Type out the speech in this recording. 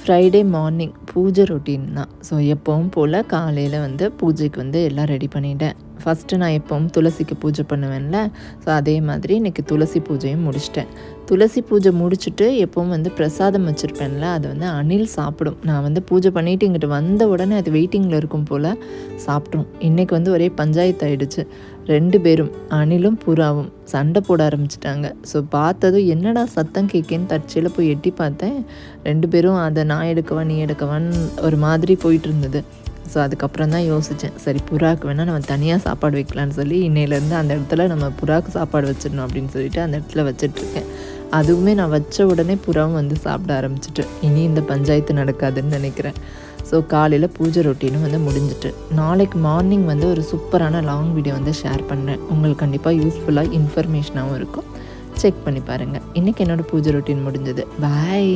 Friday morning பூஜை routine தான். So எப்பவும் போல் காலையில் வந்து பூஜைக்கு வந்து எல்லாம் ரெடி பண்ணிட்டேன். ஃபஸ்ட்டு நான் எப்பவும் துளசிக்கு பூஜை பண்ணுவேன்ல, ஸோ அதே மாதிரி இன்றைக்கி துளசி பூஜையும் முடிச்சிட்டேன். துளசி பூஜை முடிச்சுட்டு எப்பவும் வந்து பிரசாதம் வச்சுருப்பேன்ல, அது வந்து அணில் சாப்பிடும். நான் வந்து பூஜை பண்ணிவிட்டு இங்கிட்டு வந்த உடனே அது வெயிட்டிங்கில் இருக்கும் போல் சாப்பிட்ரும். இன்றைக்கி வந்து ஒரே பஞ்சாயத்து ஆகிடுச்சு. 2 பேரும் அணிலும் புறாவும் சண்டை போட ஆரம்பிச்சிட்டாங்க. ஸோ பார்த்ததும் என்னடா சத்தம் கேட்கேன்னு தற்செயலில் போய் எட்டி பார்த்தேன். 2 பேரும் அதை நான் எடுக்கவா நீ எடுக்கவான்னு ஒரு மாதிரி போயிட்டு இருந்தது. ஸோ அதுக்கப்புறம் தான் யோசித்தேன், சரி புறாவுக்கு வேணால் நம்ம தனியாக சாப்பாடு வைக்கலான்னு சொல்லி இன்னையிலேருந்து அந்த இடத்துல நம்ம புறாவுக்கு சாப்பாடு வச்சிடணும் அப்படின்னு சொல்லிட்டு அந்த இடத்துல வச்சிட்ருக்கேன். அதுவுமே நான் வச்ச உடனே புறாவும் வந்து சாப்பிட ஆரம்பிச்சிட்டு, இனி இந்த பஞ்சாயத்து நடக்காதுன்னு நினைக்கிறேன். ஸோ காலையில் பூஜை ரொட்டீனும் வந்து முடிஞ்சிட்டு, நாளைக்கு மார்னிங் வந்து ஒரு சூப்பரான லாங் வீடியோ வந்து ஷேர் பண்ணுறேன். உங்களுக்கு கண்டிப்பாக யூஸ்ஃபுல்லாக இன்ஃபர்மேஷனாகவும் இருக்கும். செக் பண்ணி பாருங்கள். இன்றைக்கி என்னோடய பூஜை ரொட்டீன் முடிஞ்சது. பாய்.